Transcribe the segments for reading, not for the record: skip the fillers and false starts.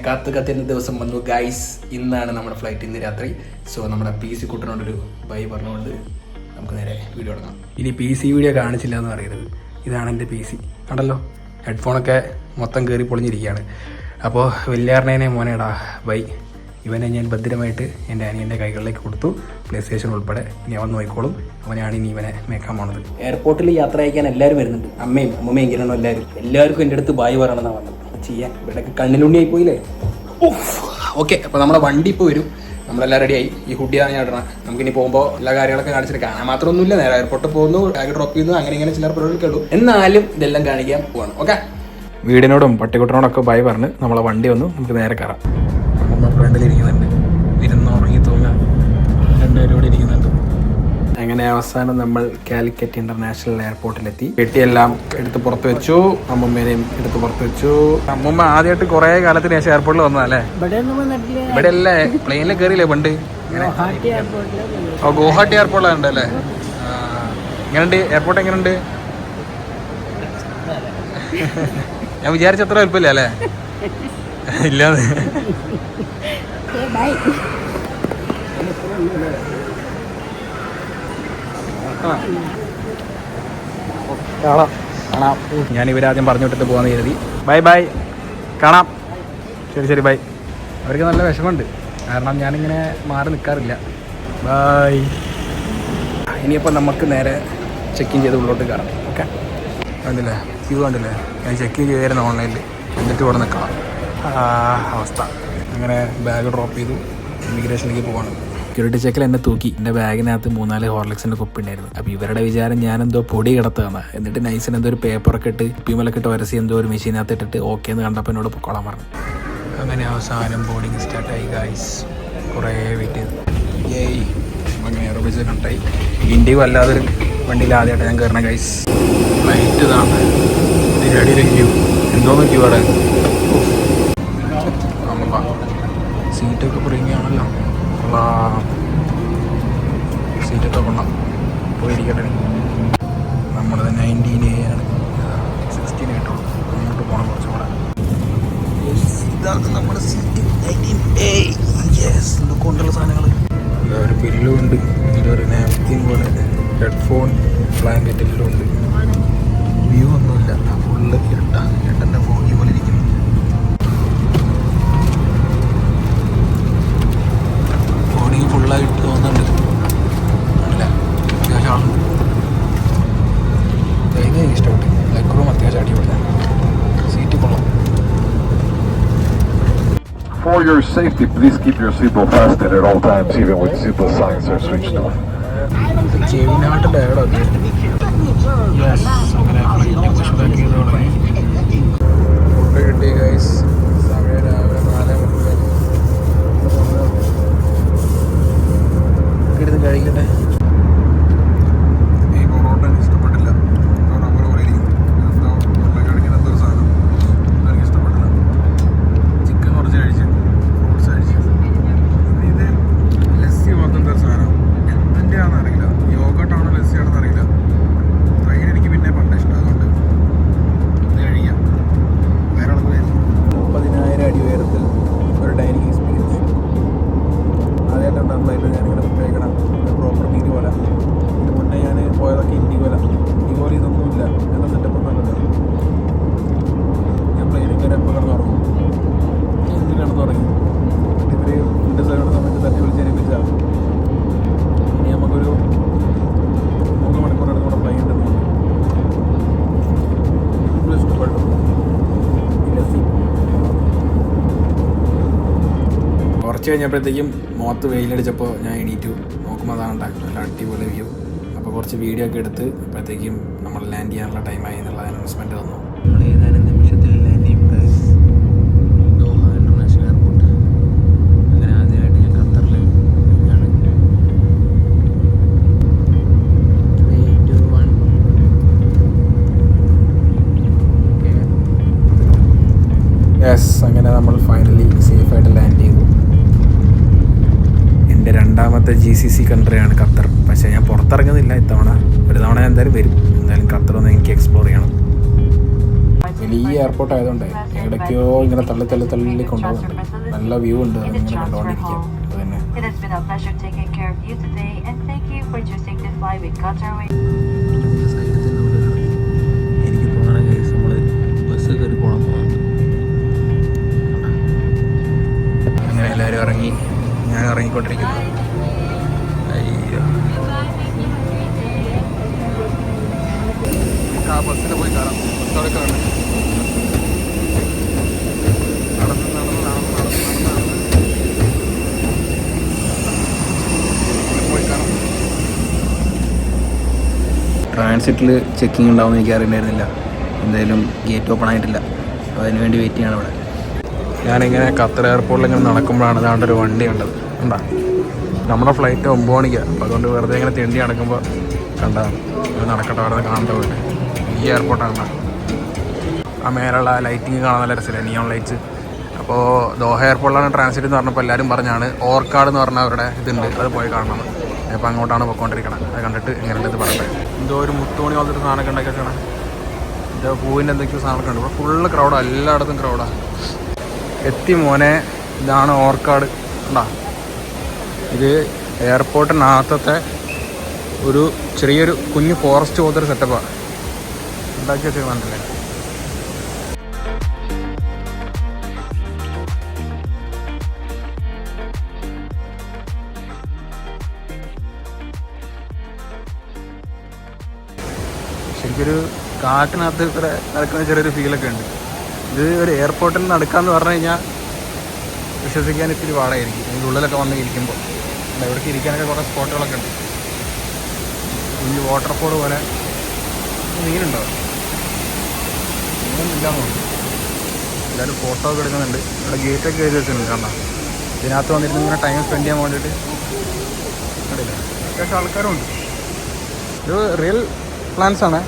കാത്തുകാത്തിരുന്ന ദിവസം വന്നു ഗൈസ്. ഇന്നാണ് നമ്മുടെ ഫ്ലൈറ്റ്, ഇന്ന് രാത്രി. സോ നമ്മുടെ PC കുട്ടനോടൊരു ബൈ പറഞ്ഞുകൊണ്ട് നമുക്ക് നേരെ വീഡിയോ തുടങ്ങാം. ഇനി PC വീഡിയോ കാണിച്ചില്ല എന്ന് പറയരുത്. ഇതാണ് എൻ്റെ PC, കണ്ടല്ലോ. ഹെഡ്ഫോണൊക്കെ മൊത്തം കയറി പൊളിഞ്ഞിരിക്കുകയാണ്. അപ്പോൾ വലിയാറിനെ മോനേടാ ബൈ. ഇവനെ ഞാൻ ഭദ്രമായിട്ട് എൻ്റെ അനിയൻ്റെ കൈകളിലേക്ക് കൊടുത്തു, PlayStation ഉൾപ്പെടെ. ഇനി അവൻ നോക്കിക്കോളും. അവനാണ് ഇനി ഇവനെ മേക്കാൻ പോണത്. എയർപോർട്ടിൽ യാത്ര അയക്കാൻ എല്ലാവരും വരുന്നുണ്ട്. അമ്മയും അമ്മമ്മയും ഇങ്ങനെയാണോ എല്ലാവർക്കും എൻ്റെ അടുത്ത് ബായ് പറയണമെന്നാണ് വന്നത്. ചെയ്യാൻ ഇവിടെയൊക്കെ കണ്ണിലുണ്ണിയായി പോയില്ലേ. ഓക്കെ, അപ്പോൾ നമ്മുടെ വണ്ടി ഇപ്പോൾ വരും. നമ്മളെല്ലാം റെഡിയായി. ഈ ഹുഡിയാണ് ഞാൻ ഇടണം. നമുക്കിനി പോകുമ്പോൾ എല്ലാ കാര്യങ്ങളൊക്കെ കാണിച്ചിട്ട് കാണാൻ മാത്രമൊന്നുമില്ല. നേരെ എയർപോർട്ടിൽ പോകുന്നു, ബാഗ് ഡ്രോപ്പ് ചെയ്യുന്നു, അങ്ങനെ ഇങ്ങനെ ചില പരിപാടികളൊക്കെ ഉള്ളൂ. എന്നാലും ഇതെല്ലാം കാണിക്കാൻ പോവാണ്. ഓക്കെ, വീടിനോടും പട്ടിക്കുട്ടനോടൊക്കെ ബൈ പറഞ്ഞ് നമ്മളെ വണ്ടി വന്നു. നമുക്ക് നേരെ കയറാം. അമ്മ ഫ്രണ്ടിലിരിക്കുന്നുണ്ട്, ഇരുന്നുറങ്ങി തൂങ്ങാൻ. രണ്ടുപേരും കൂടി ഇരിക്കുന്നുണ്ട്. അങ്ങനെ അവസാനം നമ്മൾ കാലിക്കറ്റ് ഇന്റർനാഷണൽ എയർപോർട്ടിലെത്തി. പെട്ടിയെല്ലാം എടുത്ത് പുറത്ത് വെച്ചു, അമ്മമ്മേനെയും എടുത്ത് പുറത്ത് വെച്ചു. അമ്മമ്മ ആദ്യമായിട്ട് കുറെ കാലത്തിന് ശേഷം എയർപോർട്ടിൽ വന്നതല്ലേ? ഇവിടെ അല്ലേ പ്ലെയിനിൽ കയറിയില്ലേ പണ്ട്? ഗുവാഹട്ടി എയർപോർട്ടിലുണ്ട് അല്ലേ? എങ്ങനെയുണ്ട് എയർപോർട്ട്? എങ്ങനെയുണ്ട്? ഞാൻ വിചാരിച്ച അത്ര എളുപ്പമില്ല അല്ലേ? ഇല്ലാതെ കാണാം. ഞാൻ ഇവരാദ്യം പറഞ്ഞു വിട്ടിട്ട് പോകാമെന്ന് കരുതി. ബൈ ബൈ, കാണാം. ശരി ശരി ബൈ. അവർക്ക് നല്ല വിഷമമുണ്ട്, കാരണം ഞാനിങ്ങനെ മാറി നിൽക്കാറില്ല. ബൈ. ഇനിയിപ്പോൾ നമുക്ക് നേരെ ചെക്കിൻ ചെയ്ത് ഉള്ളോട്ട് കയറാം. ഓക്കെ, കണ്ടില്ലേ ക്യൂ കണ്ടില്ലേ? ഞാൻ ചെക്കിൻ ചെയ്തായിരുന്നു ഓൺലൈനിൽ. എന്നിട്ട് ഇവിടെ നിൽക്കണം അവസ്ഥ. അങ്ങനെ ബാഗ് ഡ്രോപ്പ് ചെയ്തു, ഇമിഗ്രേഷനിലേക്ക് പോവാണ്. സെക്യൂരിറ്റി ചെക്കിൽ എന്നെ തൂക്കി. എൻ്റെ ബാഗിനകത്ത് 3-4 ഹോർലിക്സിൻ്റെ കുപ്പി ഉണ്ടായിരുന്നു. അപ്പോൾ ഇവരുടെ വിചാരം ഞാനെന്തോ പൊടി കിടത്തുകയാണ്. എന്നിട്ട് നൈസിന് എന്തോ ഒരു പേപ്പറൊക്കെ ഇട്ട് കുപ്പിമലൊക്കെ ഇട്ട് വരസി എന്തോ ഒരു മെഷീനകത്ത് ഇട്ടിട്ട് ഓക്കെ എന്ന് കണ്ടപ്പോൾ എന്നോട് പൊക്കോളാൻ പറഞ്ഞു. അങ്ങനെ അവസാനം ബോർഡിങ് സ്റ്റാർട്ടായി ഗൈസ്. കുറേ വെയിറ്റ് ചെയ്തു. ഏയ് അങ്ങനെ എയറോബിസ് കണ്ടായി. ഇൻഡിഗോ അല്ലാതൊരു വണ്ടിയിൽ ആദ്യമായിട്ട് ഞാൻ കയറണ ഗൈസ്. ഫ്ലൈറ്റ് ഇതാണ്. ഇതിനടിയിലെ ക്യൂ എന്തോന്ന് ക്യൂ അവിടെ. സീറ്റൊക്കെ പ്രീമിയാണല്ലോ. സീറ്റൊക്കെ കൊള്ളാം. പോയിരിക്കട്ടെ. നമ്മളത് 19A ആണ്, 16 കിട്ടുള്ളൂ. അങ്ങോട്ട് പോകണം കുറച്ചും കൂടെ. ഇതാണ് നമ്മുടെ സീറ്റ് 19A. യെസ്, കൊണ്ടുള്ള സാധനങ്ങൾ. ഒരു പില്ലും ഉണ്ട്, ഇതൊരു നാപ്കിൻ പോലെ. ഹെഡ്ഫോൺ, ബ്ലാങ്കറ്റ് എല്ലാം ഉണ്ട്. വ്യൂ ഒന്നുമില്ല, ഫുള്ള് ഇരുട്ടൻ്റെ ഫോണി പോലെ ഇരിക്കുന്നു. ഫുള്ളായിട്ട് തോന്നുന്നുണ്ട്. അല്ല, അത്യാവശ്യം ആളുണ്ട്. എനിക്ക് ഇഷ്ടപ്പെട്ടു. ലെഗ് റൂം അത്യാവശ്യം അടിപൊളിയാണ്. സീറ്റ് കൊള്ളാം. For your safety, please keep your seatbelt fastened at all times, even when seatbelt signs are switched off. ചെവിനാട്ട് ടയർഡൊക്കെ. യെസ്, അങ്ങനെ ഫ്ലൈറ്റ് പുഷ് ചെയ്ത് തുടങ്ങി. ഫുഡ് കിട്ടി ഗൈസ്. സമയം രാവിലെ 4:30. എടുത്ത് കഴിക്കട്ടെ. ഈ പൊറോട്ട എനിക്ക് ഇഷ്ടപ്പെട്ടില്ല. പോലെ ഇരിക്കും. എന്തോ കഴിക്കുന്ന എന്തൊരു സാധനം എനിക്ക് ഇഷ്ടപ്പെട്ടില്ല. ചിക്കൻ കുറച്ച് കഴിച്ചു, ഫ്രൂട്ട്സ് കഴിച്ചു. ഇത് ലസ്സി പോലത്തെ എന്തൊരു സാധനം, എന്തിൻ്റെയാണെന്ന് അറിയില്ല. യോഗട്ടാണോ ലസ്സിയാണെന്ന് അറിയില്ല. ട്രെയിൻ എനിക്ക് പിന്നെ പണ്ട് ഇഷ്ടം, അതുകൊണ്ട് ഇത് കഴിക്കാം. വേറെ 30,000 അടി ഉയരത്തിൽ ഒരു ഡൈനിങ് എക്സ്പീരിയൻസ് ആദ്യമായിട്ടുണ്ടാകും ഫ്ലൈറ്റിൽ. ഞാനിങ്ങനെ കഴിക്കണം പ്രോപ്പർ മീതി പോലെ. ഇതിന് മുന്നേ ഞാൻ പോയതൊക്കെ ഇൻഡിഗോയിലാണ്. ഇതൊന്നുമില്ല, അങ്ങനെ സെറ്റപ്പ് ഒന്നുമല്ല. ഞാൻ പ്ലെയിനിൽ കയറി എപ്പോൾ കിടന്നുറങ്ങും. എന്ത് കിടന്നുറങ്ങി ഇവർ ഫുഡ് സെർവ് സമയത്ത് തട്ടി വിളിച്ചേൽപ്പിച്ചാണ്. ഇനി നമുക്കൊരു 3 മണിക്കൂർ അടുത്തുകൂടെ ഫ്ലൈ ഉണ്ടെന്ന് ഇഷ്ടപ്പെട്ടു. കുറച്ച് കഴിഞ്ഞപ്പോഴത്തേക്കും മുഖത്ത് വെയിലടിച്ചപ്പോൾ ഞാൻ എണീറ്റു. നോക്കുമ്പോൾ അതാണ് നല്ല അടിപൊളി വ്യൂ. അപ്പോൾ കുറച്ച് വീഡിയോ ഒക്കെ എടുത്ത് അപ്പോഴത്തേക്കും നമ്മൾ ലാൻഡ് ചെയ്യാനുള്ള ടൈമായി എന്നുള്ള അനൗൺസ്മെൻറ്റ് വന്നു. നമ്മൾ ഏതാനും നിമിഷത്തിൽ ലാൻഡ് ചെയ്യും ദോഹ ഇന്റർനാഷണൽ എയർപോർട്ട്. അങ്ങനെ ആദ്യമായിട്ട് ഞാൻ ഖത്തറിൽ ആണ്. 3, 2, 1. യെസ്, അങ്ങനെ നമ്മൾ ഫൈനലി സേഫായിട്ട് ലാൻഡ് ചെയ്തു. എൻ്റെ രണ്ടാമത്തെ GCC കൺട്രിയാണ് ഖത്തർ. പക്ഷേ ഞാൻ പുറത്തിറങ്ങുന്നില്ല ഇത്തവണ. ഒരു തവണ ഞാൻ എന്തായാലും വരും. എന്തായാലും ഖത്തർ ഒന്ന് എനിക്ക് എക്സ്പ്ലോർ ചെയ്യണം. വലിയ എയർപോർട്ട് ആയതുകൊണ്ട് എവിടേക്കോ ഇങ്ങനെ തള്ളി കൊണ്ടുപോകുന്നുണ്ട്. നല്ല വ്യൂ ഉണ്ട്, അതിങ്ങനെ കണ്ടുകൊണ്ടിരിക്കുക. അത് തന്നെ എനിക്ക് തോന്നണ കേസ് നമ്മൾ ബസ് കയറി പോകണം തോന്നുന്നുണ്ട്. അങ്ങനെ എല്ലാവരും ഇറങ്ങി, ഞാൻ ഇറങ്ങിക്കൊണ്ടിരിക്കുന്നു. അയ്യോ, ആ ബസ്സിൽ പോയി കയറാം. ബസ്സോടെ കാണും. ട്രാൻസിറ്റിൽ ചെക്കിംഗ് ഉണ്ടാവുമെന്ന് എനിക്ക് അറിയണ്ടായിരുന്നില്ല. എന്തായാലും ഗേറ്റ് ഓപ്പൺ ആയിട്ടില്ല, അപ്പോൾ അതിന് വേണ്ടി വെയിറ്റ് ചെയ്യണം ഇവിടെ. ഞാനിങ്ങനെ ഖത്തർ എയർപോർട്ടിൽ ഇങ്ങനെ നടക്കുമ്പോഴാണ് ഇതാണ്ട് ഒരു വണ്ടി കണ്ടത്. കണ്ടാ, നമ്മുടെ ഫ്ലൈറ്റ് 9 മണിക്കാണ്. അപ്പോൾ അതുകൊണ്ട് വെറുതെ ഇങ്ങനെ തെണ്ടി നടക്കുമ്പോൾ കണ്ടതാണ്. ഇത് നടക്കട്ടെ, വെറുതെ കാണേണ്ട പോയിട്ട്. ഈ എയർപോർട്ടാണ് ആ മേലുള്ള ലൈറ്റിങ് കാണാൻ നല്ല രസമില്ല, നിയോൺ ലൈറ്റ്സ്. അപ്പോൾ ദോഹ എയർപോർട്ടിലാണ് ട്രാൻസിറ്റ് എന്ന് പറഞ്ഞപ്പോൾ എല്ലാവരും പറഞ്ഞാണ് ഓർക്കാട് എന്ന് പറഞ്ഞ അവരുടെ ഇതുണ്ട്, അത് പോയി കാണണം. അപ്പോൾ അങ്ങോട്ടാണ് പോയിക്കൊണ്ടിരിക്കണം. അത് കണ്ടിട്ട് എങ്ങനെയുണ്ട് ഇത് പറയട്ടെ. എന്തോ ഒരു മുത്തുമണി പോലത്തെ ഒരു സാധനമൊക്കെ ഉണ്ടാക്കിയൊക്കെയാണ്. ഇത് പൂവിൻ്റെ എന്തൊക്കെയോ സാധനമൊക്കെ ഉണ്ട്. ഇവിടെ ഫുള്ള് ക്രൗഡാണ്, എല്ലായിടത്തും ക്രൗഡാണ്. എത്തി മോനെ, ഇതാണ് ഓർക്കാട്. ഉണ്ടാ, ഇത് എയർപോർട്ടിനകത്തത്തെ ഒരു ചെറിയൊരു കുഞ്ഞു ഫോറസ്റ്റ് പോലത്തെ ഒരു സെറ്റപ്പാണ് ഉണ്ടാക്കി വെച്ചിരുന്നുണ്ടല്ലേ. ശരിക്കൊരു കാട്ടിനകത്ത് ഇവിടെ നടക്കുന്ന ചെറിയൊരു ഫീലൊക്കെ ഉണ്ട്. ഇത് ഒരു എയർപോർട്ടിൽ നടക്കാമെന്ന് പറഞ്ഞു കഴിഞ്ഞാൽ വിശ്വസിക്കാൻ ഇത്തിരി പാടായിരിക്കും. ഇതിൻ്റെ ഉള്ളിലൊക്കെ വന്ന് ഇരിക്കുമ്പോൾ ഇവിടേക്ക് ഇരിക്കാനൊക്കെ കുറേ സ്പോട്ടുകളൊക്കെ ഉണ്ട്. കുഞ്ഞ് വാട്ടർഫോൾ പോലെ. മീനുണ്ടോ? മീനൊന്നുമില്ലാന്ന് തോന്നുന്നു. എല്ലാവരും ഫോട്ടോ ഒക്കെ എടുക്കുന്നുണ്ട്. ഇവിടെ ഗേറ്റൊക്കെ എഴുതി വെച്ചിട്ടുണ്ട്. കാരണം ഇതിനകത്ത് വന്നിട്ട് ഇങ്ങനെ ടൈം സ്പെൻഡ് ചെയ്യാൻ വേണ്ടിയിട്ട് കണ്ടില്ല, അത്യാവശ്യം ആൾക്കാരും ഉണ്ട്. ഇത് റിയൽ പ്ലാന്റ്സ് ആണ്,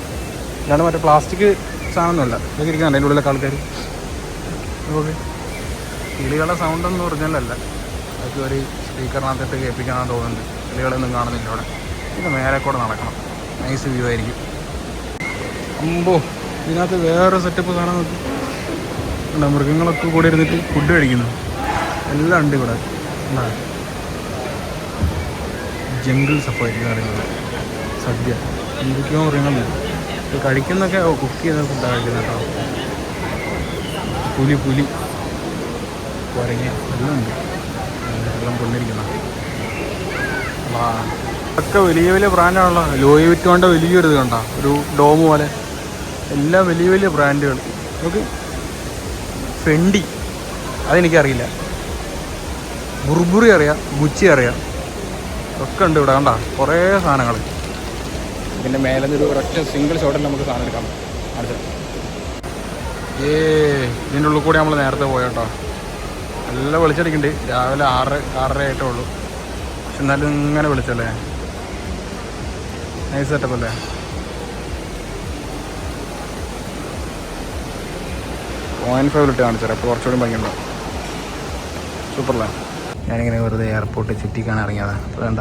അല്ലാണ്ട് മറ്റേ പ്ലാസ്റ്റിക് സാധനമൊന്നുമില്ല. ഇതൊക്കെ ഇരിക്കുന്നുണ്ട് അതിൻ്റെ ഉള്ളിലൊക്കെ ആൾക്കാർ. ഓക്കെ, കിളികളുടെ സൗണ്ടൊന്നും ഒറിജിനലല്ല, അതൊക്കെ ഒരു സ്പീക്കറിനകത്തിട്ട് കേൾപ്പിക്കാനാണെന്ന് തോന്നുന്നുണ്ട്. കിളികളൊന്നും കാണുന്നില്ല ഇവിടെ. ഇത് മേലെ കൂടെ നടക്കണം, നൈസ് വ്യൂ ആയിരിക്കും. അമ്പോ, ഇതിനകത്ത് വേറെ സെറ്റപ്പ് കാണാൻ നോക്കി. മൃഗങ്ങളൊക്കെ കൂടെ ഇരുന്നിട്ട് ഫുഡ് കഴിക്കുന്നു. എല്ലാം ഉണ്ട് ഇവിടെ. ജംഗിൾ സഫാരി എന്ന് പറയുന്നത്, സദ്യ, എന്തൊക്കെയോ മൃഗങ്ങളുണ്ട്. ഇത് കഴിക്കുന്നൊക്കെ കുക്ക് ചെയ്ത ഫുഡാണ് കഴിക്കുന്നത് കേട്ടോ. പുലി കുരങ്ങ എല്ലാം ഉണ്ട്. എല്ലാം കൊണ്ടിരിക്കുന്ന ഒക്കെ വലിയ വലിയ ബ്രാൻഡാണല്ലോ. ലോയി വിറ്റോണ്ട വലിയൊരു ഇത് കണ്ട, ഒരു ഡോം പോലെ. എല്ലാം വലിയ വലിയ ബ്രാൻഡുകൾ. നമുക്ക് ഫെൻഡി അതെനിക്കറിയില്ല, ബുർബുറി അറിയാം, ഗുച്ചി അറിയാം, ഒക്കെ ഉണ്ട് ഇവിടെ. കണ്ട കുറേ സാധനങ്ങൾ. ഇതിൻ്റെ മേലെ നിന്നൊരു ഒരൊറ്റ സിംഗിൾ ഷോട്ടിൽ നമുക്ക് സാധനം എടുക്കാം. അടുത്ത ഇതിൻ്റെ ഉള്ളിൽ കൂടെ നമ്മൾ നേരത്തെ പോയോട്ടോ. നല്ല വെളിച്ചടിക്കുന്നുണ്ട്. രാവിലെ 6:30 ആയിട്ടേ ഉള്ളൂ. പക്ഷെ എന്നാലും ഇങ്ങനെ വിളിച്ചല്ലേ, നൈസ് സെറ്റപ്പ് അല്ലേ. .5 കാണിച്ചാൽ അപ്പോൾ കുറച്ചുകൂടി ഭംഗിയുണ്ടാവും. സൂപ്പറല്ലേ. ഞാനിങ്ങനെ വെറുതെ എയർപോർട്ട് ചുറ്റിക്കാൻ ഇറങ്ങിയതാണ്. അപ്പോൾ വേണ്ട,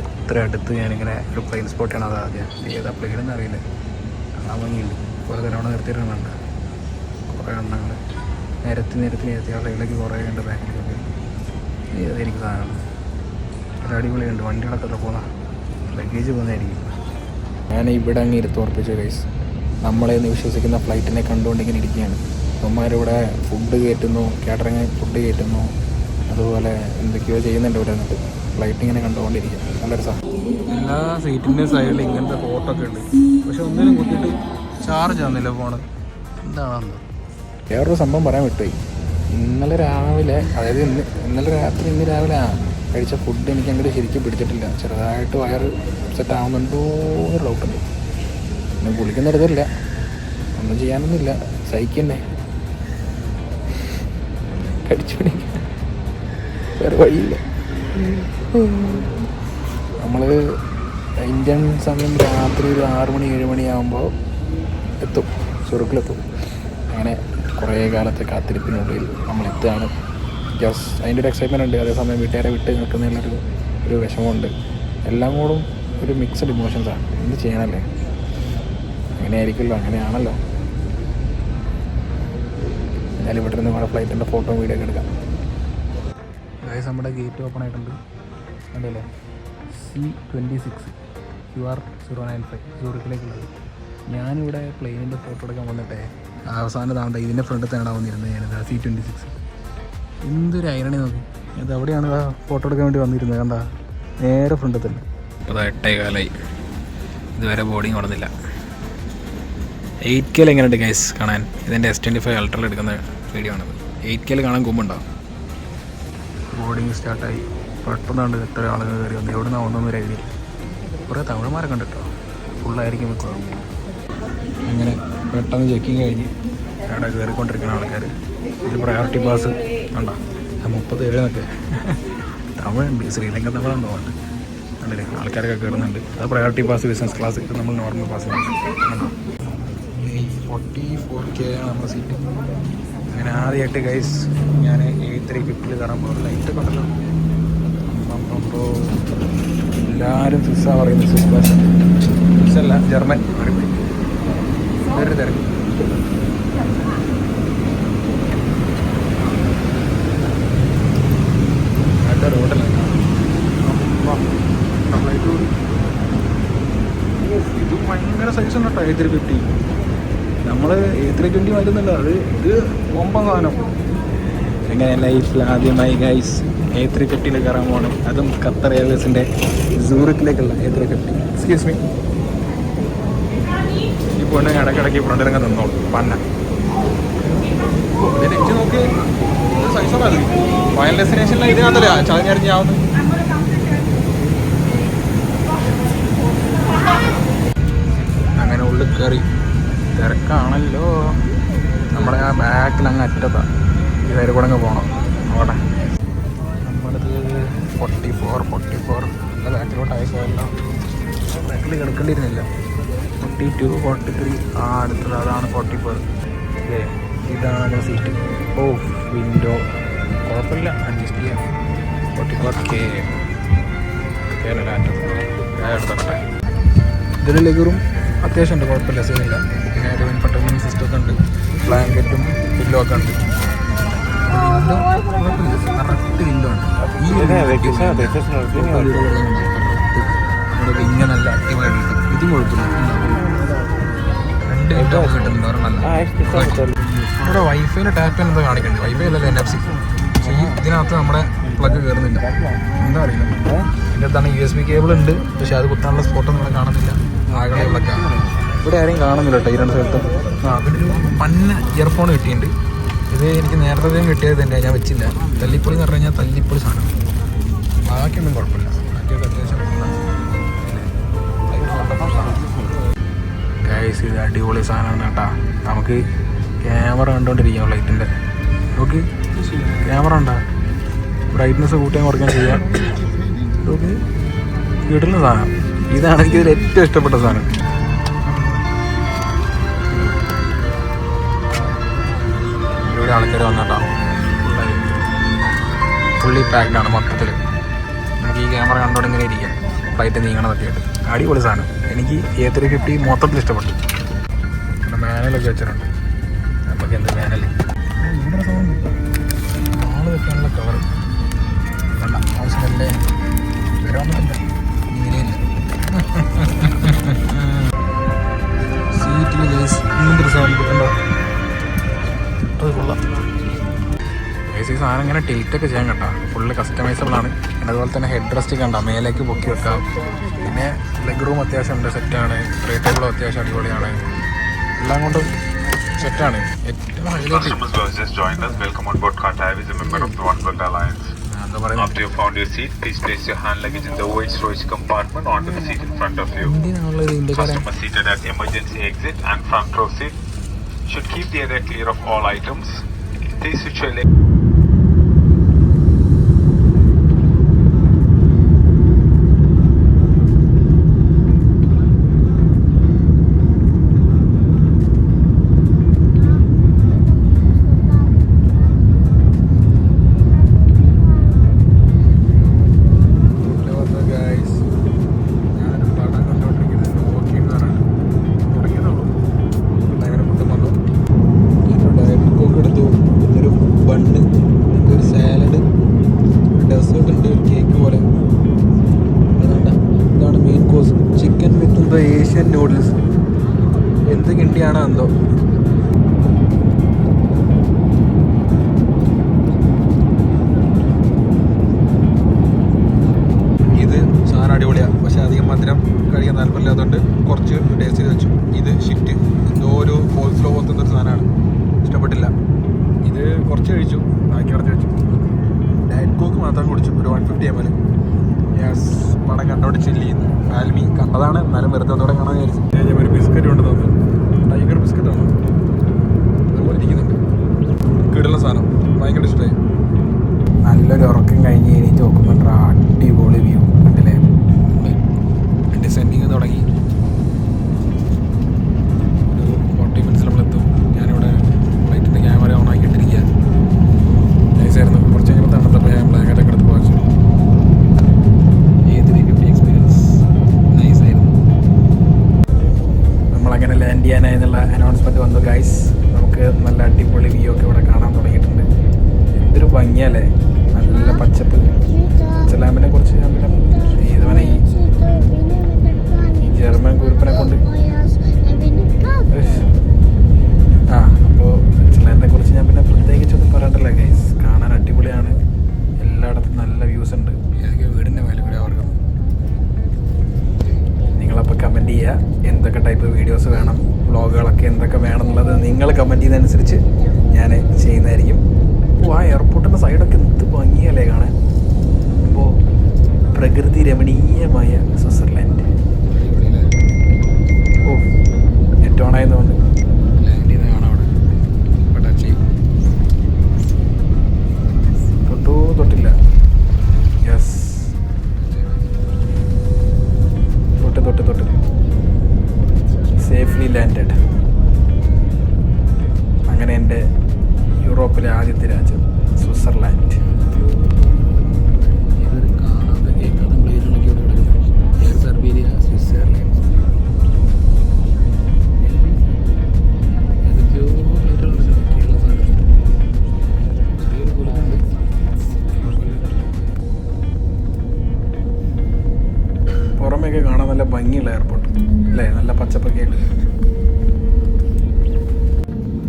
എത്ര അടുത്ത് ഞാനിങ്ങനെ ഒരു പ്ലെയിൻ സ്പോട്ടാണ്. അത് ആദ്യം ഏതാ പ്ലെയിനെന്ന് അറിയില്ല, കാണാൻ ഭംഗിയുണ്ട്. വെറുതെ അവിടെ നിർത്തിയിട്ടുണ്ട്. കുറേ എണ്ണങ്ങൾ നിരത്തി ആ സൈഡിലേക്ക് കുറേ ഉണ്ട്. ബാക്കിലേക്കൊക്കെ ഏതായിരിക്കും സാധനങ്ങൾ. ഒരു അടിപൊളിയുണ്ട്. വണ്ടികളൊക്കെ പോകുന്ന ലഗേജ് പോകുന്നതായിരിക്കും. ഞാൻ ഇവിടെ അങ്ങ് ഇരുത്തുറപ്പിച്ച കേസ്, നമ്മളെ ഒന്ന് വിശ്വസിക്കുന്ന ഫ്ലൈറ്റിനെ കണ്ടുകൊണ്ടിങ്ങനെ ഇരിക്കുകയാണ്. അവന്മാരിവിടെ ഫുഡ് കയറ്റുന്നു, കാറ്ററിങ് ഫുഡ് കയറ്റുന്നു, അതുപോലെ എന്തൊക്കെയോ ചെയ്യുന്നുണ്ട് ഇവിടെ നിന്നിട്ട്. ഫ്ലൈറ്റ് ഇങ്ങനെ കണ്ടുകൊണ്ടിരിക്കുക. നല്ലൊരു സാധനം. എല്ലാ സീറ്റിൻ്റെ സൈഡിൽ ഇങ്ങനത്തെ ഫോട്ടോ ഒക്കെ ഉണ്ട്. പക്ഷെ ഒന്നിനും കുത്തിയിട്ട് ചാർജ് ആവുന്നില്ല ഫോണ്. എന്താണെന്ന് വേറൊരു സംഭവം പറയാൻ വിട്ടുപോയി. ഇന്നലെ രാവിലെ, അതായത് ഇന്നലെ രാത്രി ഇന്ന് രാവിലെ കഴിച്ച ഫുഡ് എനിക്ക് അങ്ങോട്ട് ശരിക്കും പിടിച്ചിട്ടില്ല. ചെറുതായിട്ട് വയറ് സെറ്റ് ആവുന്നുണ്ടോ എന്നൊരു ഡൗട്ടുണ്ട്. പിന്നെ കുളിക്കുന്നിടത്തില്ല, ഒന്നും ചെയ്യാനൊന്നുമില്ല, സഹിക്കന്നെ, കടിച്ചു പിടിക്കുക, വേറെ വഴിയില്ല. നമ്മൾ ഇന്ത്യൻ സമയം രാത്രി ഒരു 6 മണി 7 മണിയാകുമ്പോൾ എത്തും, സുറുക്കിലെത്തും. അങ്ങനെ കുറേ കാലത്തെ കാത്തിരിപ്പിനുള്ളിൽ നമ്മൾ എത്തുകയാണ്. ജസ്റ്റ് അതിൻ്റെ ഒരു എക്സൈറ്റ്മെൻ്റ് ഉണ്ട്, അതേസമയം വീട്ടുകാരെ വിട്ട് നിൽക്കുന്നതിലൊരു വിഷമമുണ്ട്. എല്ലാം കൂടും ഒരു മിക്സഡ് ഇമോഷൻസാണ്. എന്ത് ചെയ്യാനല്ലേ, അങ്ങനെയായിരിക്കുമല്ലോ, അങ്ങനെയാണല്ലോ. എന്നാലും ഇവിടെ നിന്ന് നമ്മുടെ ഫ്ലൈറ്റിൻ്റെ ഫോട്ടോ വീഡിയോ ഒക്കെ എടുക്കാം. ഗൈസ് നമ്മുടെ ഗേറ്റ് ഓപ്പൺ ആയിട്ടുണ്ട് കണ്ടല്ലേ. C26 QR095 സൂറിക്കിലേക്കുള്ളത്. ഞാനിവിടെ പ്ലെയിനിൻ്റെ ഫോട്ടോ എടുക്കാൻ വന്നിട്ടേ അവസാനം താണ്ട ഇതിൻ്റെ ഫ്രണ്ടിൽ തന്നെ വന്നിരുന്നത് ഞാനിത് C26. എന്തൊരു ഐറണി നോക്കി. ഇത് അവിടെയാണ് ആ ഫോട്ടോ എടുക്കാൻ വേണ്ടി വന്നിരുന്നത്. കണ്ട നേരെ ഫ്രണ്ടിൽ തന്നെ. അപ്പോൾ 8:15 ഇതുവരെ ബോർഡിങ് നടന്നില്ല. 8K എങ്ങനെയുണ്ട് ഗൈസ് കാണാൻ? ഇതെൻ്റെ S25 അൾട്രയിൽ എടുക്കുന്ന വീഡിയോ ആണത്. 8K കാണാൻ കുമ്പുണ്ടോ? ബോർഡിങ് സ്റ്റാർട്ടായി. പെട്ടെന്നാണ്ട് എത്ര ആളുകൾ കയറി വന്നു. എവിടെ നിന്നാണ് ഒന്നൊന്നും രീതിയിൽ കുറേ തമിഴന്മാരെ കണ്ടിട്ടോ. ഫുള്ളായിരിക്കും വെക്കുക. അങ്ങനെ പെട്ടെന്ന് ചെക്കിങ് കഴിഞ്ഞ് അവിടെ കയറിക്കൊണ്ടിരിക്കുന്ന ആൾക്കാർ. ഇത് പ്രയോറിറ്റി പാസ് ഉണ്ടോ? 37 എന്നൊക്കെ തമിഴുണ്ട്. ശ്രീലങ്ക തമിഴാണെന്ന് തോന്നുന്നുണ്ട്. കണ്ടില്ലേ ആൾക്കാരൊക്കെ കയറുന്നുണ്ട്. അത് പ്രയോറിറ്റി പാസ്, ബിസിനസ് ക്ലാസ്. ഇത് നമ്മൾ നോർമൽ പാസ് കണ്ടോ. 44K ആണ് നമ്മുടെ സീറ്റ്. അങ്ങനെ ആദ്യമായിട്ട് ഗൈസ് ഞാൻ A350 കയറാൻ പോകുന്നത്. ലൈറ്റൊക്കെ ഉണ്ടല്ലോ. അപ്പോൾ എല്ലാവരും സ്വിസ്സാണ് പറയുന്നത്. സ്വിസ് ഭാഷ. സ്വിസ്സല്ല, ജർമ്മൻ. വേറെ തിരക്ക്. നല്ല റോഡല്ല. ഇത് ഭയങ്കര സൈസ് ഉണ്ട് കേട്ടോ A350. നമ്മൾ A320 വരുന്നില്ല. അത് ഇത് ഒമ്പം സാധനം. എങ്ങനെ ലൈഫിൽ ആദ്യമായി ഗൈസ് A350 കയറാൻ പോകണം. അതും ഖത്തർ എയർവേസിൻ്റെ സൂറിക്കിലേക്കുള്ള A350. Excuse me. ഈ പൊണ്ണെ ഇടയ്ക്കിടയ്ക്ക് ഫ്രണ്ടിലങ്ങ് നിന്നോളൂ. പന്ന നെറ്റ് നോക്കി സൈസൊക്കെ അത് ഫൈനൽ ഡെസ്റ്റിനേഷനിൽ ഇതിനകത്തല്ലേ ചതിഞ്ഞറിഞ്ഞാവുന്നു. അങ്ങനെ ഉള്ളിൽ കയറി. തിരക്കാണല്ലോ. നമ്മുടെ ആ ബാക്കിൽ അങ്ങ് അറ്റത്താണ്. ഈ നേരെ കൂടെ അങ്ങ് പോകണം. അവിടെ നമ്മളത് 44 നല്ല ബാക്കിലോട്ടായി പോയല്ലോ. ബാക്കിൽ കിടക്കേണ്ടിയിരുന്നില്ല. 42, 43. ആ അടുത്തത് അതാണ് 44. അല്ലേ? ഇതാണ് നമ്മുടെ സീറ്റ്. ഓ വിൻഡോ കുഴപ്പമില്ല, അഡ്ജസ്റ്റ് ചെയ്യാം. 44K എടുത്തോട്ടെ. ഇതിൽ ലെഗറും അത്യാവശ്യം ഉണ്ട്, കുഴപ്പമില്ല, സീനില്ല. പിന്നെ ഒരു ഇൻഫർടൈൻമെൻറ്റ് സിസ്റ്റം ഒക്കെ ഉണ്ട്. ബ്ലാങ്കറ്റും പില്ലോ ഒക്കെ ഉണ്ട്. വിൻഡോ കുഴപ്പമില്ല, കറക്റ്റ് വിൻഡോ ഉണ്ട്. ഈ ഇങ്ങനെ നല്ല അടിപൊളിയായിട്ട് കിട്ടും. ഇതും കുഴപ്പമില്ല. 2 ഐറ്റം കിട്ടുന്നുണ്ട് ഒരെണ്ണല്ല. ഇവിടെ വൈഫൈയിലെ ടാപ്പ് എന്തോ കാണിക്കുന്നുണ്ട്. വൈഫൈ അല്ലല്ലോ NFC. പക്ഷേ ഈ ഇതിനകത്ത് നമ്മുടെ പ്ലഗ് കയറുന്നില്ല, എന്താ അറിയില്ല. ഇതിൻ്റെ അടുത്താണ് USB കേബിൾ ഉണ്ട്. പക്ഷേ അത് കുത്താനുള്ള സ്പോട്ടൊന്നും ഇവിടെ കാണുന്നില്ല. ആകെ പ്ലഗാണ്. ഇവിടെ ആരെയും കാണുന്നില്ല കേട്ടോ ഈ 2 സ്ഥലത്തും. അതിലൊരു പന്ന ഇയർഫോൺ കിട്ടിയിട്ടുണ്ട്. ഇത് എനിക്ക് നേരത്തെ കിട്ടിയത് തന്നെ, ഞാൻ വെച്ചില്ല. തല്ലിപ്പൊളി എന്ന് പറഞ്ഞു കഴിഞ്ഞാൽ തല്ലിപ്പൊളി സാധനം. ബാക്കിയൊന്നും കുഴപ്പമില്ല. ബാക്കിയൊക്കെ അത്യാവശ്യം ഗൈസ് ഇത് അടിപൊളി സാധനമാണ് കേട്ടോ. നമുക്ക് ക്യാമറ കണ്ടുകൊണ്ടിരിക്കാം ലൈറ്റിൻ്റെ. നോക്ക് ക്യാമറ ഉണ്ടാ, ബ്രൈറ്റ്നസ് കൂട്ടാൻ കുറയ്ക്കാൻ ചെയ്യാം. നോക്ക് കിട്ടുന്ന സാധനം. ഇതാണ് എനിക്കിതിൽ ഏറ്റവും ഇഷ്ടപ്പെട്ട സാധനം. ഇവിടെ ആൾക്കാർ വന്നിട്ടോ. ഫുള്ളി പാക്ഡാണ് മൊത്തത്തിൽ. നമുക്ക് ഈ ക്യാമറ കണ്ടോണ്ട് ഇങ്ങനെ ഇരിക്കാം, ഫ്ലൈറ്റ് നീങ്ങണതൊക്കെ ആയിട്ട്. അടിപൊളി സാധനം. എനിക്ക് A350 മൊത്തത്തിൽ ഇഷ്ടപ്പെട്ടു. പിന്നെ മാനുവലൊക്കെ വെച്ചിട്ടുണ്ട്. നമുക്ക് എന്ത് മാനുവൽ ഇവിടെ സാധനം ആള് വെക്കാനുള്ള കവർ വേണ്ട, ആവശ്യമല്ലേ. വരാമെന്നില്ല, ഇങ്ങനെയില്ല. സീറ്റിൽ ഇങ്ങനത്തെ സാധനം കിട്ടണ്ടോ? അത് കൊള്ളാം. ഈ സാധനം ഇങ്ങനെ ടിൽറ്റൊക്കെ ചെയ്യാൻ കേട്ടോ. ഫുള്ള് കസ്റ്റമൈസബിൾ ആണ്. പിന്നെ അതുപോലെ തന്നെ ഹെഡ് റെസ്റ്റ് കണ്ട മേലേക്ക് പൊക്കി വെക്കാം. പിന്നെ ലെഗ് റൂം അത്യാവശ്യം ഉണ്ട്, സെറ്റാണ്. ട്രേ ടേബിളും അത്യാവശ്യം അടിപൊളിയാണ്. എല്ലാം കൊണ്ടും സെറ്റാണ്. ഏറ്റവും highlight After you found your seat, please place your hand luggage in the white storage compartment onto the seat in front of you. Customers seated at emergency exit and front row seat should keep the area clear of all items. Please switch your leg. ഇതുണ്ട് cake പോലെ. ഇതാണ് main course, chicken വിത്ത് എന്തോ Asian noodles. എന്ത് കിണ്ടിയാണോ എന്തോ. ഇത് സാധനം അടിപൊളിയാണ്, പക്ഷെ അധികം മധുരം കഴിക്കാൻ താല്പര്യമില്ലാത്തതുകൊണ്ട് കുറച്ച് ടേസ്റ്റ് ചെയ്ത് വെച്ചു. ഇത് ഷിറ്റ് എന്തോ ഒരു കോൾ ഫ്ലോ പോലത്തെ ഒരു സാധനമാണ്, ഇഷ്ടപ്പെട്ടില്ല. ഇത് കുറച്ച് കഴിച്ചു, ബാക്കി അടച്ച് വെച്ചു. ഡയറ്റ് കോക്ക് മാത്രം കുടിച്ചു, ഒരു 150 ml. യെസ്, പടം കണ്ടോട്ട് ചില്ല് ചെയ്യുന്നു. ആൽമി കണ്ടതാണ്, എന്നാലും വെറുതെ ഒന്നുകൂടെ കാണാൻ വിചാരിച്ചു. ഞാൻ ഒരു ബിസ്ക്കറ്റ് കൊണ്ട് തന്നു, ടൈഗർ ബിസ്ക്കറ്റ് ആണ്, അതുപോലെ ഇരിക്കുന്നുണ്ട്. കിടുള്ള സാധനം, ഭയങ്കര ഇഷ്ടമായി. നല്ലൊരു ഉറക്കം കഴിഞ്ഞ് എണീറ്റ് നോക്കുമ്പോൾ അടിപൊളി വ്യൂ കണ്ടില്ലേ. ഡിസെൻഡിങ് തുടങ്ങി, ഒരു 40 minutes നമ്മളെത്തും. ഞാനിവിടെ ഫ്ലൈറ്റിൻ്റെ ക്യാമറ ഓൺ ആക്കിയിട്ടിരിക്കുക. നൈസായിരുന്നു. കുറച്ച് കഴിയുമ്പോൾ തണുത്തപ്പോൾ ഞാൻ ബ്ലാങ്കറ്റൊക്കെ എടുത്ത് പോകാൻ. എക്സ്പീരിയൻസ് നൈസായിരുന്നു. നമ്മളങ്ങനെ ലാൻഡ് ചെയ്യാനായി എന്നുള്ള അനൗൺസ്മെൻറ്റ് വന്നു ഗൈസ്. നമുക്ക് നല്ല അടിപൊളി വ്യൂ ഒക്കെ ഇവിടെ കാണാൻ തുടങ്ങിയിട്ടുണ്ട്. എന്തൊരു ഭംഗിയല്ലേ, നല്ല പച്ചപ്പ്. സ്വിറ്റ്സർലാൻഡിനെ കുറിച്ച് ഞാൻ പിന്നെ ഇതുവരെ ഈ ജർമ്മൻ കുരുപ്പിനെ കൊണ്ട് അപ്പോൾ സ്വിറ്റ്സർലാൻഡിനെ കുറിച്ച് ഞാൻ പിന്നെ പ്രത്യേകിച്ചൊന്നും പറയണ്ടല്ലോ ഗൈസ്. കാണാൻ അടിപൊളിയാണ്, എല്ലായിടത്തും നല്ല വ്യൂസ് ഉണ്ട്. ഏതൊക്കെ വീടിൻ്റെ മേലെ കൂടെ അവർക്ക്. നിങ്ങളപ്പോൾ കമൻറ്റ് ചെയ്യുക എന്തൊക്കെ ടൈപ്പ് വീഡിയോസ് വേണം, വ്ളോഗുകളൊക്കെ എന്തൊക്കെ വേണം എന്നുള്ളത് നിങ്ങൾ കമൻറ്റ് ചെയ്യുന്നതനുസരിച്ച് ഞാൻ ചെയ്യുന്നതായിരിക്കും. അപ്പോൾ ആ എയർപോർട്ടിൻ്റെ സൈഡൊക്കെ എന്ത് ഭംഗിയല്ലേ കാണാൻ. അപ്പോൾ പ്രകൃതി രമണീയമായ സ്വിറ്റ്സർലാൻഡ്. ഓ, നെറ്റ് ഓൺ ആയതുകൊണ്ട് ലാൻഡ് ചെയ്ത് കാണാം അവിടെ. ഇപ്പോൾ ടച്ച് ചെയ്യും, തൊട്ടില്ല. യെസ്, തൊട്ട് സേഫ്ലി ലാൻഡഡ്. അങ്ങനെ എൻ്റെ യൂറോപ്പിലെ ആദ്യത്തെ രാജ്യം സ്വിറ്റ്സർലാൻഡ്. ഇതൊരു കാണാതെ കേൾക്കാതെ പ്ലേറ്റുകളൊക്കെ ഇവിടെ കിടക്കുന്നു. എയർ സെർബീരിയ, സ്വിസ് എയർലൈൻസ്, ഏതൊക്കെയോ പ്ലേറ്റുകളുണ്ട്. കേരള സാധനം ചെറിയൊരു കുലമുണ്ട്. പുറമേയൊക്കെ കാണാൻ നല്ല ഭംഗിയുള്ള എയർപോർട്ട് അല്ലേ, നല്ല പച്ചപ്പൊക്കെ ആയിട്ട്.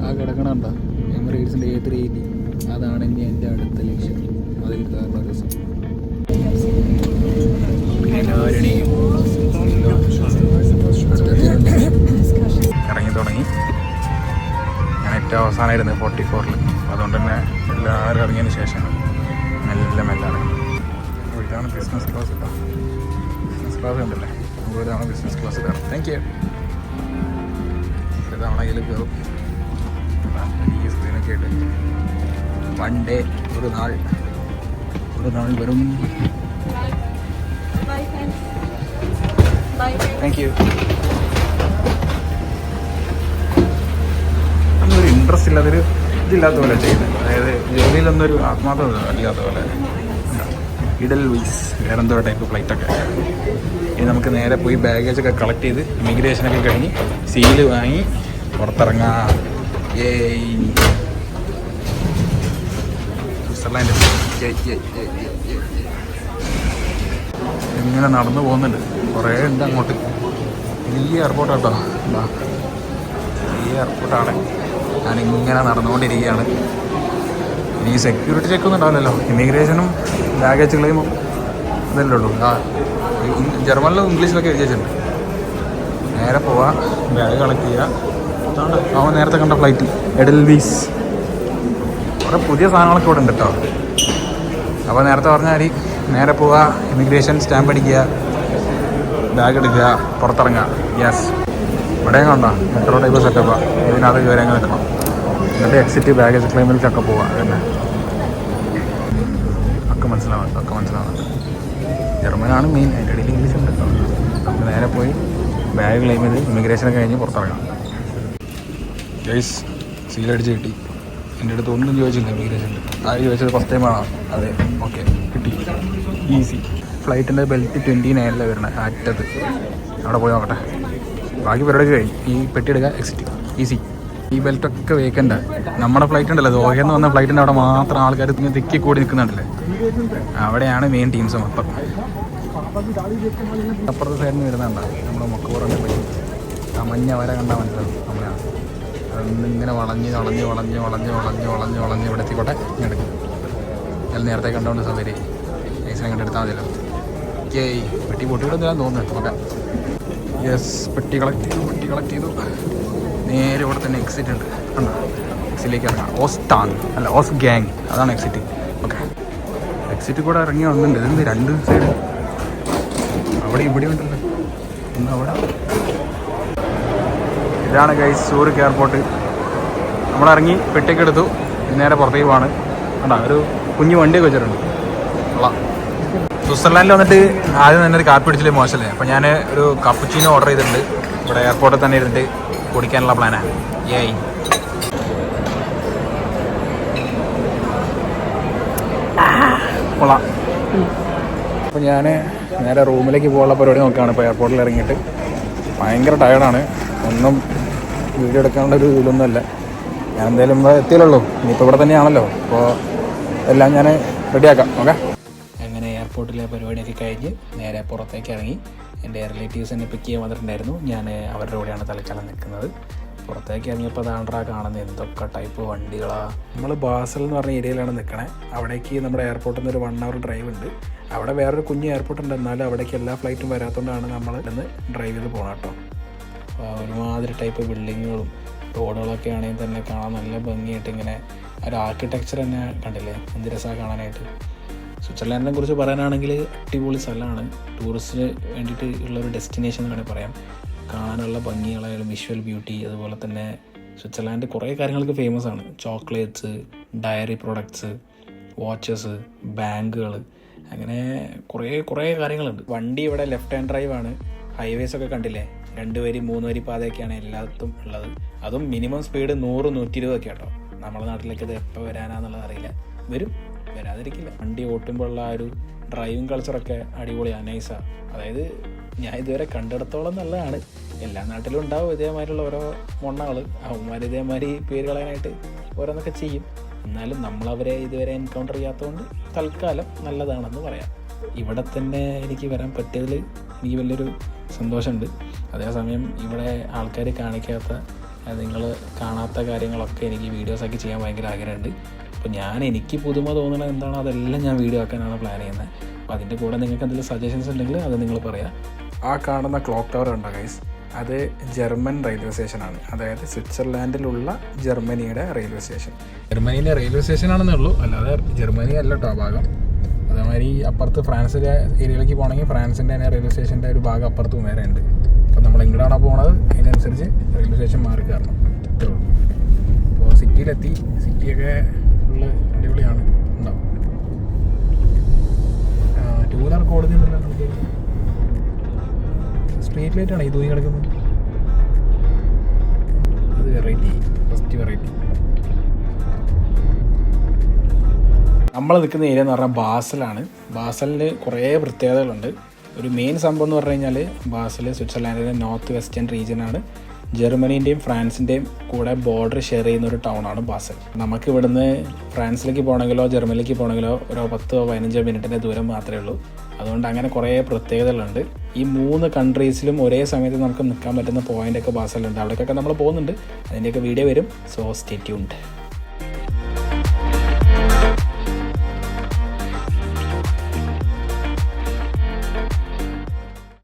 ആ കിടക്കണുണ്ടോ എമിറേറ്റ്സിൻ്റെ A380, അതാണ് ഇനി എൻ്റെ അടുത്ത ലക്ഷ്യം. അതിൽ കയറുന്ന രസം. ഇറങ്ങി തുടങ്ങി. ഞാൻ ഏറ്റവും അവസാനമായിരുന്നു 44-ൽ. അതുകൊണ്ട് തന്നെ എല്ലാവരും ഇറങ്ങിയതിന് ശേഷമാണ് മെല്ലെ ഇറങ്ങി. ഇതാണ് ബിസിനസ് ക്ലാസ് കേട്ടോ. ബിസിനസ് ക്ലാസ് ഉണ്ടല്ലേ, നമുക്ക് ഇതാണ് ബിസിനസ് ക്ലാസ് കയറും. Thank you. ഇതാണ് അതിൽ കയറും. ഈ സ്ക്രീനൊക്കെ ആയിട്ട് വൺ ഡേ, ഒരു നാൾ വരും. Thank you. അന്നൊരു ഇൻട്രസ്റ്റ് ഇല്ലാത്തൊരു ഇതില്ലാത്ത പോലെ ചെയ്യുന്നത്, അതായത് ജോലിയിലൊന്നൊരു ആത്മാർത്ഥത ഇല്ലാത്ത പോലെ. ഇഡൽ വീസ് വേറെ എന്തോ ടൈപ്പ് ഫ്ലൈറ്റൊക്കെ. ഇനി നമുക്ക് നേരെ പോയി ബാഗേജൊക്കെ കളക്ട് ചെയ്ത് ഇമിഗ്രേഷനൊക്കെ കഴിഞ്ഞ് സീല് വാങ്ങി പുറത്തിറങ്ങാം. സ്വിറ്റ്സർലാൻഡ് ഇങ്ങനെ നടന്നു പോകുന്നുണ്ട്. കുറേ ഉണ്ട് അങ്ങോട്ട്. വലിയ എയർപോർട്ടാട്ടോ, വലിയ എയർപോർട്ടാണ്. ഞാനിങ്ങനെ നടന്നുകൊണ്ടിരിക്കുകയാണ്. ഇനി സെക്യൂരിറ്റി ചെക്കൊന്നും ഉണ്ടാവില്ലല്ലോ, ഇമിഗ്രേഷനും ബാഗേജ് ക്ലെയിമും അതല്ലേ ഉള്ളൂ. ജർമ്മനിലും ഇംഗ്ലീഷിലൊക്കെ എഴുതി വെച്ചിട്ടുണ്ട്. നേരെ പോവാം, ബാഗ് കളക്ട് ചെയ്യുക. അവൻ നേരത്തെ കണ്ട ഫ്ലൈറ്റ് എഡൽവീസ്. കുറേ പുതിയ സാധനങ്ങളൊക്കെ ഇവിടെ ഉണ്ട് കേട്ടോ. അപ്പോൾ നേരത്തെ പറഞ്ഞാൽ നേരെ പോവുക, ഇമിഗ്രേഷൻ സ്റ്റാമ്പ് അടിക്കുക, ബാഗ് എടുക്കുക, പുറത്തിറങ്ങുക. യെസ്, ഇവിടെയും കണ്ടോ മെട്രോ ടൈപ്പ് സെറ്റപ്പാണ്. ഇതിനകത്ത് കയറി അങ്ങ് നിൽക്കണം. എന്നിട്ട് എക്സിറ്റ് ബാഗേജ് ക്ലെയിമിലേക്കൊക്കെ പോവുക. അതന്നെ ഒക്കെ മനസ്സിലാവുന്നുണ്ട്. ജർമ്മനാണ് മെയിൻ, അതിൻ്റെ ഇടയിൽ ഇംഗ്ലീഷ് ഉണ്ട് കേട്ടോ. നമുക്ക് നേരെ പോയി ബാഗ് ക്ലെയിം ചെയ്ത് ഇമിഗ്രേഷനൊക്കെ കഴിഞ്ഞ് പുറത്തിറങ്ങാം. ഗൈസ്, സീലടിച്ച് കിട്ടി. എൻ്റെ അടുത്ത് ഒന്നും ചോദിച്ചില്ല ഇമിഗ്രേഷനിൽ. ആര് ചോദിച്ചത് ഫസ്റ്റ് ടൈം ആണോ? അതെ, ഓക്കെ, കിട്ടി, ഈസി. ഫ്ലൈറ്റിൻ്റെ ബെൽറ്റ് 29 വരണം അറ്റത്ത്. അവിടെ പോയി നോക്കട്ടെ, ബാക്കി പരിപാടി കഴിഞ്ഞ് ഈ പെട്ടി എടുക്കുക, എക്സിറ്റ്, ഈസി. ഈ ബെൽറ്റൊക്കെ വേക്കൻ്റാണ്. നമ്മുടെ ഫ്ലൈറ്റ് ഉണ്ടല്ലോ, ദോഹയെന്ന് വന്ന ഫ്ലൈറ്റിൻ്റെ അവിടെ മാത്രം ആൾക്കാർ തിക്കി കൂടി നിൽക്കുന്നുണ്ടല്ലേ. അവിടെയാണ് മെയിൻ ടീംസ് മൊത്തം. അപ്പുറത്തെ സൈഡിൽ നിന്ന് വരുന്നുണ്ടാവും നമ്മുടെ മക്കോറിനെ പറ്റി. ആ മഞ്ഞ വര കണ്ടാൽ മനസ്സിലാവും നമ്മളാണ്. അതൊന്നിങ്ങനെ വളഞ്ഞ് വളഞ്ഞ് വളഞ്ഞ് വളഞ്ഞ് വളഞ്ഞ് വളഞ്ഞ് വളഞ്ഞ് ഇവിടെ എത്തിക്കോട്ടെ. ഇങ്ങനെ എടുക്കും. ഞാൻ നേരത്തെ കണ്ടുകൊണ്ട് സൗകര്യം നൈസിനെ കണ്ടെടുത്താൽ മതിയല്ലോ. ഓക്കേ, പെട്ടി പൊട്ടിയിടുന്നില്ലാന്ന് തോന്നുന്നു. ഓക്കെ, യെസ്, പെട്ടി കളക്ട് ചെയ്തു. നേരെ ഇവിടെ തന്നെ എക്സിറ്റ് ഉണ്ട്. കണ്ടോ, എക്സിറ്റിലേക്ക് ഇറങ്ങാം. ഓസ്താൻ അല്ല, ഓസ് ഗ്യാങ്, അതാണ് എക്സിറ്റ്. ഓക്കെ, എക്സിറ്റ് കൂടെ ഇറങ്ങി വന്നിട്ടുണ്ട്. ഇതെന്ത് രണ്ട് സൈഡ് അവിടെ ഇവിടെ ഉണ്ടല്ലോ. ഒന്ന് അവിടെ. ഇതാണ് ഗൈസ് സൂറിക് എയർപോർട്ട്. നമ്മളിറങ്ങി പെട്ടിയൊക്കെ എടുത്തു, നേരെ പുറത്തേക്ക് പോവാണ്. കണ്ടോ, ഒരു കുഞ്ഞു വണ്ടിയൊക്കെ വെച്ചിട്ടുണ്ട്. കൊള്ളാം. സ്വിറ്റ്സർലാൻഡിൽ വന്നിട്ട് ആദ്യം തന്നെ ഒരു കാപ്പി പിടിച്ചില്ലേ മോശമല്ലേ. അപ്പോൾ ഞാൻ ഒരു കപ്പുച്ചീനോ ഓർഡർ ചെയ്തിട്ടുണ്ട്. ഇവിടെ എയർപോർട്ടിൽ തന്നെ ഇരുന്നിട്ട് കുടിക്കാനുള്ള പ്ലാനാണ്. ഏയ് കൊള്ളാം. അപ്പോൾ ഞാൻ നേരെ റൂമിലേക്ക് പോകാനുള്ള പരിപാടി നോക്കുകയാണ്. ഇപ്പോൾ എയർപോർട്ടിൽ ഇറങ്ങിയിട്ട് ഭയങ്കര ടയർഡാണ്. ഒന്നും വീഡിയോ എടുക്കാനുള്ള ഒരു ഇതിലൊന്നുമല്ല. ഞാൻ എന്തായാലും എത്തിയല്ലോ. ഇനിയിപ്പോൾ ഇവിടെ തന്നെയാണല്ലോ. അപ്പോൾ എല്ലാം ഞാൻ റെഡിയാക്കാം. ഓക്കെ, അങ്ങനെ എയർപോർട്ടിലെ പരിപാടിയൊക്കെ കഴിഞ്ഞ് നേരെ പുറത്തേക്ക് ഇറങ്ങി. എൻ്റെ റിലേറ്റീവ്സ് എന്നെ പിക്ക് ചെയ്യാൻ വന്നിട്ടുണ്ടായിരുന്നു. ഞാൻ അവരുടെ കൂടെയാണ് തൽക്കാലം നിൽക്കുന്നത്. പുറത്തേക്ക് ഇറങ്ങിയപ്പോൾ അതാണ്ടാ കാണുന്നത് എന്തൊക്കെ ടൈപ്പ് വണ്ടികളാണ്. നമ്മൾ ബാസൽ എന്ന് പറഞ്ഞ ഏരിയയിലാണ് നിൽക്കണേ. അവിടേക്ക് നമ്മുടെ എയർപോർട്ടിൽ നിന്ന് ഒരു 1 hour ഡ്രൈവ് ഉണ്ട്. അവിടെ വേറൊരു കുഞ്ഞ് എയർപോർട്ട് ഉണ്ട്. എന്നാലും അവിടേക്ക് എല്ലാ ഫ്ലൈറ്റും വരാത്തതുകൊണ്ടാണ് നമ്മൾ ഇന്ന് ഡ്രൈവ് ചെയ്ത് പോകണം കേട്ടോ. ഒരുമാതിരി ടൈപ്പ് ബിൽഡിങ്ങുകളും റോഡുകളൊക്കെ ആണെങ്കിൽ തന്നെ കാണാൻ നല്ല ഭംഗിയായിട്ട് ഇങ്ങനെ ഒരു ആർക്കിടെക്ചർ തന്നെ കണ്ടില്ലേ, എന്ത് രസമാണ് കാണാനായിട്ട്. സ്വിറ്റ്സർലാൻഡിനെ കുറിച്ച് പറയാനാണെങ്കിൽ അടിപൊളി സ്ഥലമാണ്. ടൂറിസ്റ്റിന് വേണ്ടിയിട്ട് ഉള്ളൊരു ഡെസ്റ്റിനേഷൻ എന്ന് വേണമെങ്കിൽ പറയാം. കാണാനുള്ള ഭംഗികളായാലും വിഷ്വൽ ബ്യൂട്ടി, അതുപോലെ തന്നെ സ്വിറ്റ്സർലാൻഡ് കുറേ കാര്യങ്ങൾക്ക് ഫേമസ് ആണ്. ചോക്ലേറ്റ്സ്, ഡയറി പ്രൊഡക്ട്സ്, വാച്ചസ്, ബാങ്കുകൾ, അങ്ങനെ കുറേ കാര്യങ്ങളുണ്ട്. വണ്ടി ഇവിടെ ലെഫ്റ്റ് ഹാൻഡ് ഡ്രൈവ് ആണ്. ഹൈവേസൊക്കെ കണ്ടില്ലേ, 2 വരി 3 വരി പാതയൊക്കെയാണ് എല്ലാത്തും ഉള്ളത്. അതും മിനിമം സ്പീഡ് 100-120 ഒക്കെ കേട്ടോ. നമ്മുടെ നാട്ടിലേക്ക് ഇത് എപ്പോൾ വരാനാന്നുള്ളത് അറിയില്ല. വരാതിരിക്കില്ല. വണ്ടി ഓട്ടുമ്പോഴുള്ള ആ ഒരു ഡ്രൈവിംഗ് കൾച്ചറൊക്കെ അടിപൊളിയാണ്, നൈസാണ്. അതായത് ഞാൻ ഇതുവരെ കണ്ടിടത്തോളം നല്ലതാണ്. എല്ലാ നാട്ടിലും ഉണ്ടാവും ഇതേമാതിരിയുള്ള ഓരോ മൊണ്ണകൾ. അവന്മാർ ഇതേമാതിരി പേര് കളയാനായിട്ട് ഓരോന്നൊക്കെ ചെയ്യും. എന്നാലും നമ്മളവരെ ഇതുവരെ എൻകൗണ്ടർ ചെയ്യാത്തതുകൊണ്ട് തൽക്കാലം നല്ലതാണെന്ന് പറയാം. ഇവിടെ തന്നെ എനിക്ക് വരാൻ പറ്റിയതിൽ എനിക്ക് വലിയൊരു സന്തോഷമുണ്ട്. അതേസമയം ഇവിടെ ആൾക്കാർ കാണിക്കാത്ത, നിങ്ങൾ കാണാത്ത കാര്യങ്ങളൊക്കെ എനിക്ക് വീഡിയോസൊക്കെ ചെയ്യാൻ ഭയങ്കര ആഗ്രഹമുണ്ട്. അപ്പോൾ എനിക്ക് പുതുമ തോന്നുന്നത് എന്താണോ അതെല്ലാം ഞാൻ വീഡിയോ ആക്കാനാണ് പ്ലാൻ ചെയ്യുന്നത്. അപ്പോൾ അതിൻ്റെ കൂടെ നിങ്ങൾക്ക് എന്തെങ്കിലും സജഷൻസ് ഉണ്ടെങ്കിൽ അത് നിങ്ങൾ പറയാം. ആ കാണുന്ന ക്ലോക്ക് ടവർ ഉണ്ടോ ഗൈസ്, അത് ജർമ്മൻ റെയിൽവേ സ്റ്റേഷനാണ്. അതായത് സ്വിറ്റ്സർലാൻഡിലുള്ള ജർമ്മനിയുടെ റെയിൽവേ സ്റ്റേഷൻ. ജർമ്മനിയിലെ റെയിൽവേ സ്റ്റേഷനാണെന്നേ ഉള്ളൂ, അല്ലാതെ ജർമ്മനി അല്ല കേട്ടോ ആ ഭാഗം. അതേമാതിരി അപ്പുറത്ത് ഫ്രാൻസിൻ്റെ ഏരിയയിലേക്ക് പോകണമെങ്കിൽ ഫ്രാൻസിൻ്റെ തന്നെ റെയിൽവേ സ്റ്റേഷൻ്റെ ഒരു ഭാഗം അപ്പുറത്തും വേറെ ഉണ്ട്. അപ്പോൾ നമ്മൾ എങ്ങോട്ടാണോ പോകുന്നത് അതിനനുസരിച്ച് റെയിൽവേ സ്റ്റേഷൻ മാറി കയറണം. ഇത്രേ ഉള്ളൂ. അപ്പോൾ സിറ്റിയിലെത്തി. സിറ്റിയൊക്കെ ഫുള്ള് അടിപൊളിയാണ്. ഉണ്ടാവും 2 വീലർ കോടതി ഉണ്ടല്ലോ. നമുക്ക് സ്ട്രീറ്റ് ലൈറ്റാണ് ഈ തൂങ്ങി കിടക്കുന്നത്. അത് വെറൈറ്റി, ഫസ്റ്റ് വെറൈറ്റി. നമ്മൾ നിൽക്കുന്ന ഏരിയ എന്ന് പറഞ്ഞാൽ ബാസലാണ്. ബാസലിൽ കുറേ പ്രത്യേകതകളുണ്ട്. ഒരു മെയിൻ സംഭവം എന്ന് പറഞ്ഞു കഴിഞ്ഞാൽ ബാസൽ സ്വിറ്റ്സർലാൻഡിൻ്റെ നോർത്ത് വെസ്റ്റേൺ റീജിയനാണ്. ജർമ്മനീൻ്റെയും ഫ്രാൻസിൻ്റെയും കൂടെ ബോർഡർ ഷെയർ ചെയ്യുന്ന ഒരു ടൗണാണ് ബാസൽ. നമുക്ക് ഇവിടുന്ന് ഫ്രാൻസിലേക്ക് പോകണമെങ്കിലോ ജർമ്മനിലേക്ക് പോകണമെങ്കിലോ ഒരു 10-15 മിനിറ്റിൻ്റെ ദൂരം മാത്രമേ ഉള്ളൂ. അതുകൊണ്ട് അങ്ങനെ കുറേ പ്രത്യേകതകളുണ്ട്. ഈ 3 കൺട്രീസിലും ഒരേ സമയത്ത് നമുക്ക് നിൽക്കാൻ പറ്റുന്ന പോയിൻ്റൊക്കെ ബാസലുണ്ട്. അവിടേക്കൊക്കെ നമ്മൾ പോകുന്നുണ്ട്. അതിൻ്റെയൊക്കെ വീഡിയോ വരും. So stay tuned.